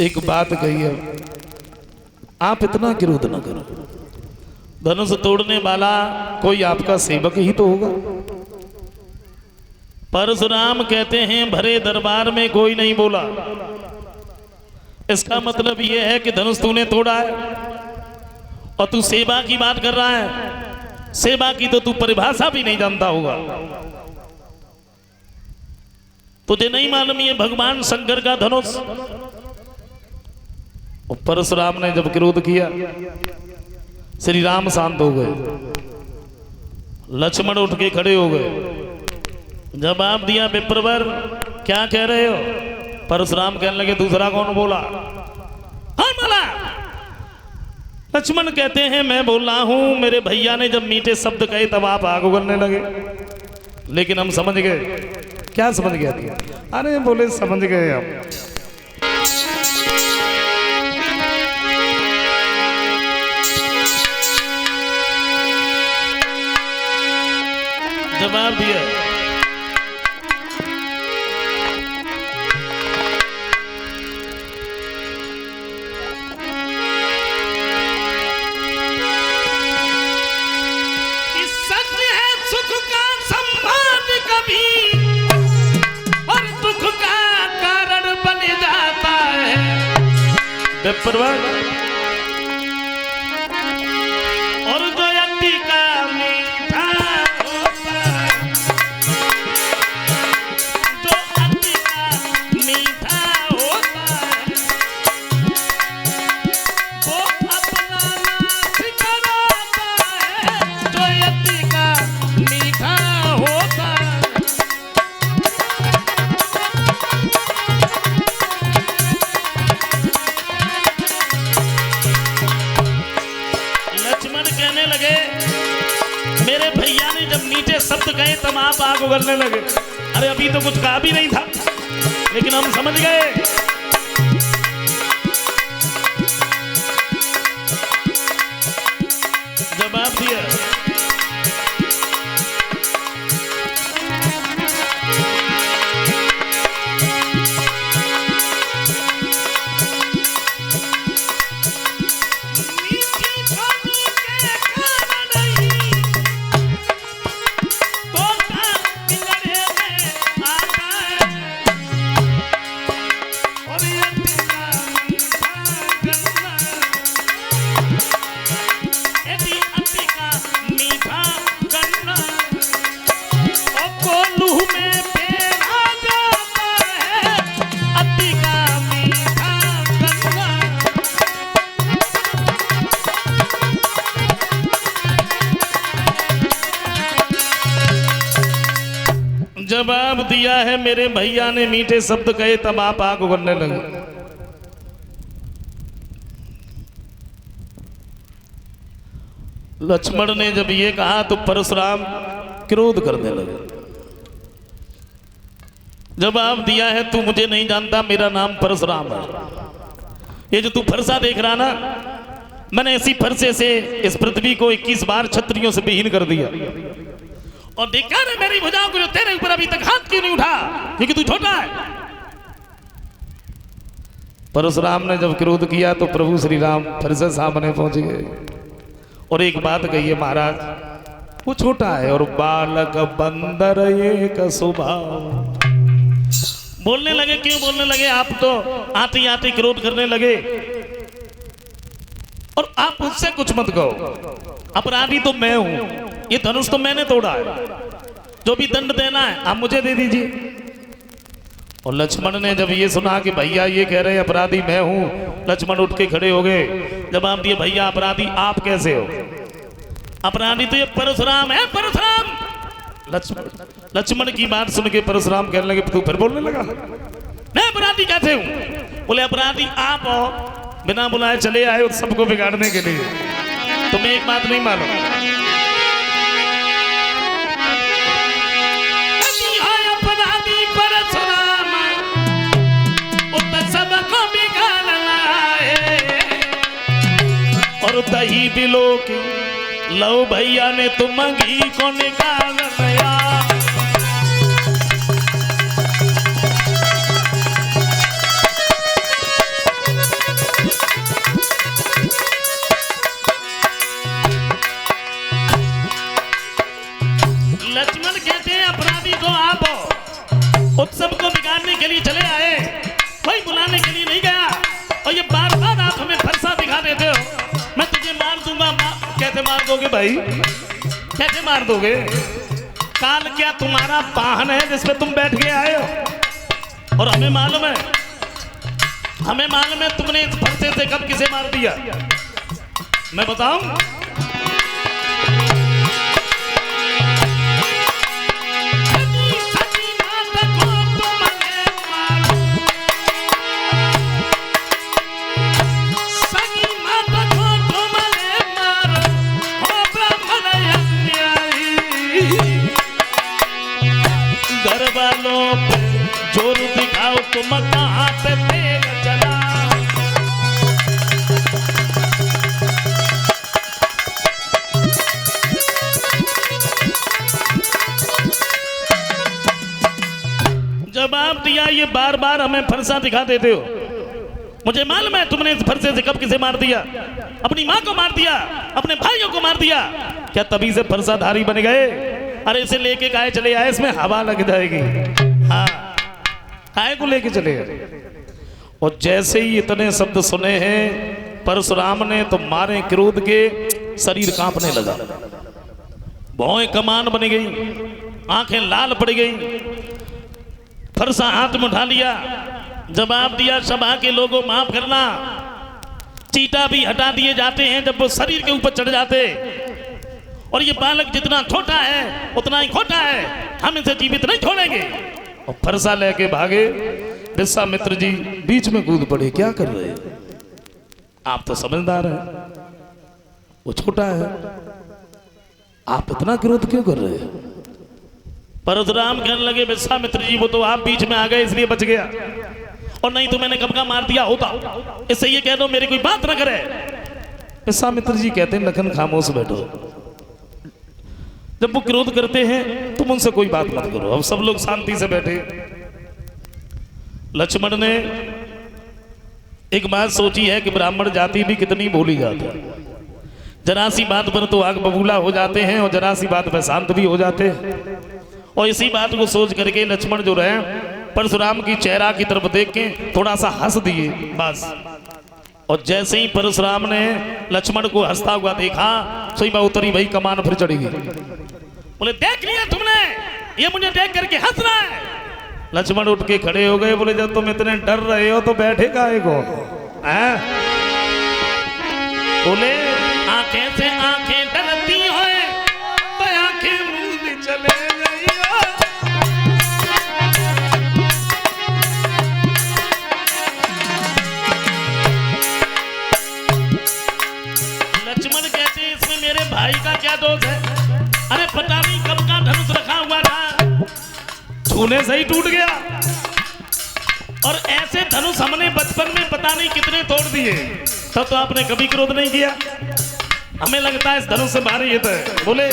एक बात कही है, आप इतना क्रोध न करो। धनुष तोड़ने वाला कोई आपका सेवक ही तो होगा। परशुराम कहते हैं भरे दरबार में कोई नहीं बोला। इसका मतलब यह है कि धनुष तूने तोड़ा है और तू सेवा की बात कर रहा है। सेवा की तो तू परिभाषा भी नहीं जानता होगा। तुझे नहीं मालूम ये भगवान शंकर का धनुष। और परशुराम ने जब क्रोध किया, श्री राम शांत हो गए, लक्ष्मण उठ के खड़े हो गए। जवाब दिया विप्रवर, क्या कह रहे हो? परशुराम कहने लगे दूसरा कौन बोला? हाँ बोला। लक्ष्मण कहते हैं मैं बोल रहा हूं। मेरे भैया ने जब मीठे शब्द कहे तब आप आग उगलने लगे। लेकिन हम समझ गए। क्या समझ गए? अरे बोले समझ गए हम। जवाब दिया सत्य है सुख का संबंध कभी और दुख का कारण बन जाता है। और जो व्यक्ति का मीठा होता है, जो व्यक्ति का मीठा होता है, वो अपना नाश कराता है। जो व्यक्ति का मीठा होता है। लक्ष्मण कहने लगे मेरे भैया ने जब मीठे शब्द कहे तब आप आग उगलने लगे। अरे अभी तो कुछ कहा भी नहीं था, लेकिन हम समझ गए। जवाब दिया जवाब दिया है मेरे भैया ने मीठे शब्द कहे तब आप आग उगलने लगे। लक्ष्मण ने जब ये कहा तो परशुराम क्रोध करने लगे। जवाब दिया है तू मुझे नहीं जानता, मेरा नाम परशुराम है। ये जो तू फरसा देख रहा ना, मैंने इसी फरसे से इस पृथ्वी को 21 बार क्षत्रियों से विहीन कर दिया। और देखा ना मेरी भुजाओं को जो तेरे ऊपर अभी तक हाथ क्यों नहीं उठा? क्योंकि तू छोटा है। परशुराम ने जब क्रोध किया तो प्रभु श्री राम फिर से सामने पहुंच गए और एक बात कही है महाराज, वो छोटा है और बालक बंदर एक स्वभाव। बोलने लगे। क्यों बोलने लगे? आप तो आते आते क्रोध करने लगे। और आप मुझसे कुछ मत कहो, अपराधी तो मैं हूं। ये धनुष तो मैंने तोड़ा है। जो भी दंड देना है आप मुझे दे दीजिए। और लक्ष्मण ने जब ये सुना कि भैया ये कह रहे हैं अपराधी मैं हूं, लक्ष्मण उठ के खड़े हो गए। जवाब दिए भैया अपराधी आप कैसे हो? अपराधी तो ये परशुराम है। परशुराम। लक्ष्मण की बात सुन के परशुराम कहने लगे तू फिर बोलने लगा, मैं अपराधी कैसे हूं? बोले अपराधी आप हो, बिना बुलाए चले आए उस सबको बिगाड़ने के लिए। तुम्हें एक बात नहीं मालूम, दही बिलो की लो भैया ने तुम घी को निकाल लिया। लक्ष्मण कहते हैं अपराधी तो आप हो, उत्सव को बिगाड़ने के लिए चले आए, कोई बुलाने के लिए नहीं गया, और ये बार बार आप हमें फरसा दिखा देते हो। मैं तुझे मार दूंगा। कैसे मार दोगे भाई, कैसे मार दोगे? काल क्या तुम्हारा वाहन है जिसपे तुम बैठ के आए हो? और हमें मालूम है, हमें मालूम है तुमने इस फरसे से कब किसे मार दिया। मैं बताऊं? जोर दिखाओ तुम कहां पे तेल चला। जवाब दिया, ये बार बार हमें फरसा दिखा देते हो। मुझे मालूम है तुमने इस फरसे से कब किसे मार दिया। अपनी मां को मार दिया, अपने भाइयों को मार दिया। क्या तभी से फरसाधारी बन गए? अरे इसे लेके काहे चले आए, इसमें हवा लग जाएगी। हाँ, काहे को लेके चले। और जैसे ही इतने शब्द सुने हैं परशुराम ने तो मारे क्रोध के शरीर कांपने लगा, भौएं कमान बन गई, आंखें लाल पड़ गई, फरसा हाथ में उठा लिया, जवाब दिया सभा के लोगों माफ करना, चीटा भी हटा दिए जाते हैं जब वो शरीर के ऊपर चढ़ जाते, और ये बालक जितना छोटा है उतना ही खोटा है, हम इसे जीवित नहीं छोड़ेंगे। और फरसा लेके भागे। विश्वामित्र जी बीच में कूद पड़े, क्या कर रहे हैं आप? तो समझदार हैं, वो छोटा है, आप इतना क्रोध क्यों कर रहे हैं? परशुराम कहने लगे विश्वामित्र जी वो तो आप बीच में आ गए इसलिए बच गया, और नहीं तो मैंने कब का मार दिया होता। इससे ये कह दो मेरी कोई बात न करे। विश्वामित्र जी कहते हैं लखन खामोश बैठो, जब वो क्रोध करते हैं तुम उनसे कोई बात मत करो। अब सब लोग शांति से बैठे। लक्ष्मण ने एक बात सोची है कि ब्राह्मण जाति भी कितनी भोली जाती है, जरा सी बात पर तो आग बबूला हो जाते हैं और जरा सी बात पर शांत भी हो जाते हैं। और इसी बात को सोच करके लक्ष्मण जो रहे परशुराम की चेहरा की तरफ देख के थोड़ा सा हंस दिए बस। और जैसे ही परशुराम ने लक्ष्मण को हंसता हुआ देखा सही बात उतरी भाई कमान फिर चढ़ी गई। बोले देख लिया तुमने, ये मुझे देख करके हंस रहा है। लक्ष्मण उठ के खड़े हो गए, बोले जब तुम इतने डर रहे हो तो बैठे काहे को? बोले आंखें से आंखें डरती हो तो आंखें मूंद चले जाइयो। लक्ष्मण कहते इसमें मेरे भाई का क्या दोष है? अरे पता नहीं कब का धनुष रखा हुआ था, छूने से ही टूट गया। और ऐसे धनुष हमने बचपन में पता नहीं कितने तोड़ दिए, तब तो आपने कभी क्रोध नहीं किया। हमें लगता है इस धनुष से भारी ये तो है। बोले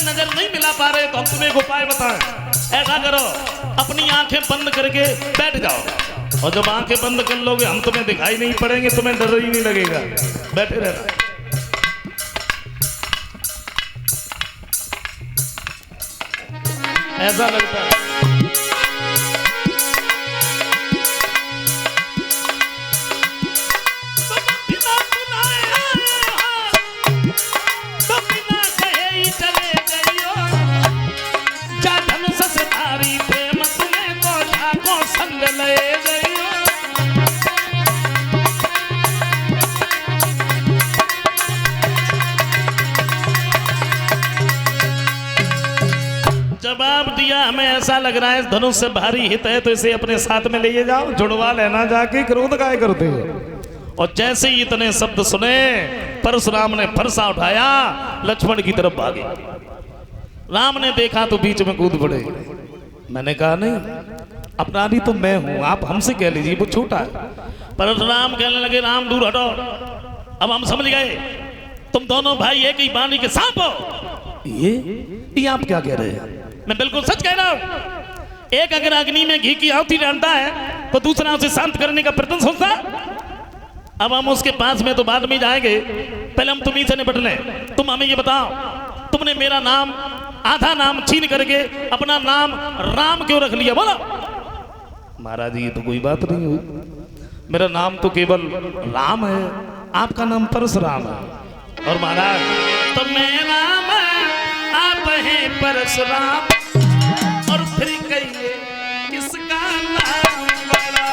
नजर नहीं मिला पा रहे तो हम तुम्हें एक उपाय बताएं। ऐसा करो अपनी आंखें बंद करके बैठ जाओ, और जब आंखें बंद कर लोगे हम तुम्हें दिखाई नहीं पड़ेंगे, तुम्हें डर ही नहीं लगेगा, बैठे रहना। ऐसा लगता है जवाब दिया हमें ऐसा लग रहा है इस धनुष से भारी हित है तो इसे अपने साथ में ले जाओ, जुड़वा लेना जाके, क्रोध काहे करते हो? और जैसे ही इतने शब्द सुने परशुराम ने फरसा उठाया, लक्ष्मण की तरफ भागे। राम ने देखा तो बीच में कूद पड़े। मैंने कहा नहीं, अपराधी तो मैं हूं, आप हमसे कह लीजिए, वो छोटा है। परशुराम कहने लगे राम दूर हटो, अब हम समझ गए तुम दोनों भाई एक ही बाणी के सांप हो। ये आप क्या कह रहे हैं? मैं बिल्कुल सच कह रहा हूं। एक अगर अग्नि में घी की आहुति डालता है तो दूसरा उसे शांत करने का प्रयत्न सोचता। अब हम उसके पास में तो बाद में जाएंगे, पहले हम तुम्हीं से निपट लें। तुम हमें ये बताओ, तुमने मेरा नाम, आधा नाम छीन करके अपना नाम राम क्यों रख लिया? बोलो। महाराज ये तो कोई बात नहीं हुई, मेरा नाम तो केवल राम है, आपका नाम परशुराम है। और महाराज तो मैं राम आप हैं परशुराम, और फिर कहिए किसका नाम बड़ा।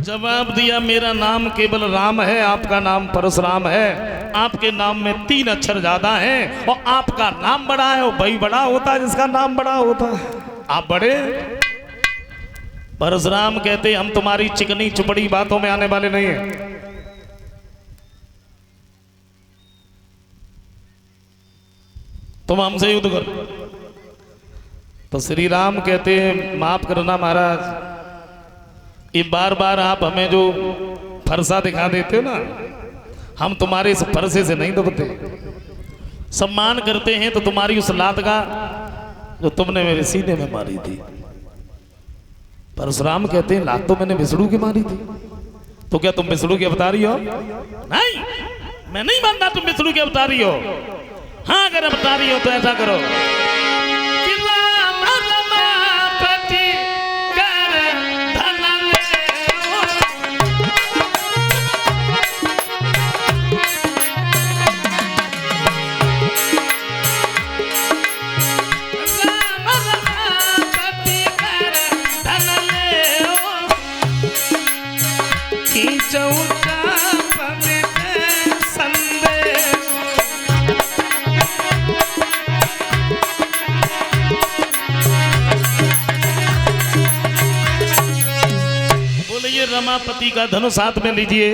जवाब दिया मेरा नाम केवल राम है, आपका नाम परशुराम है। आपके नाम में 3 अक्षर ज्यादा हैं और आपका नाम बड़ा है। और भाई बड़ा होता है जिसका नाम बड़ा होता है, आप बड़े। परशुराम कहते हम तुम्हारी चिकनी चुपड़ी बातों में आने वाले नहीं है। तुम हमसे युद्ध करो। तो श्री राम कहते हैं माफ करना महाराज, ये बार बार आप हमें जो फरसा दिखा देते हो ना, हम तुम्हारे इस फरसे से नहीं दबते। सम्मान करते हैं तो तुम्हारी उस लात का जो तुमने मेरे सीने में मारी थी। परशुराम कहते हैं लात तो मैंने विष्णु की मारी थी, तो क्या तुम विष्णु की अवतारी हो? नहीं, मैं नहीं मानता तुम विष्णु की अवतारी हो। हाँ अगर अवतारी हो तो ऐसा करो, रमापति का धनुष हाथ में लीजिए।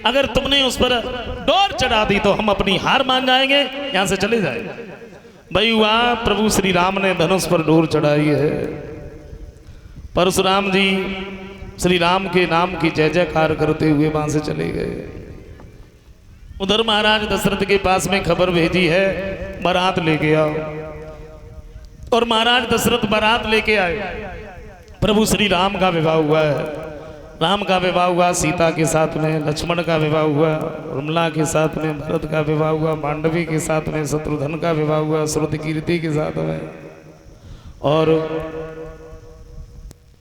अगर तुमने उस पर डोर चढ़ा दी तो हम अपनी हार मान जाएंगे, यहां से चले जाएंगे। भाई वाह, प्रभु श्री राम ने धनुष पर डोर चढ़ाई है। परशुराम जी श्री राम के नाम की जय जयकार करते हुए वहां से चले गए। उधर महाराज दशरथ के पास में खबर भेजी है बारात लेके आओ। और महाराज दशरथ बारात लेके आए। प्रभु श्री राम का विवाह हुआ है। राम का विवाह हुआ सीता के साथ में, लक्ष्मण का विवाह हुआ उर्मिला के साथ में, भरत का विवाह हुआ मांडवी के साथ में, शत्रुघ्न का विवाह हुआ श्रुतकीर्ति के साथ में। और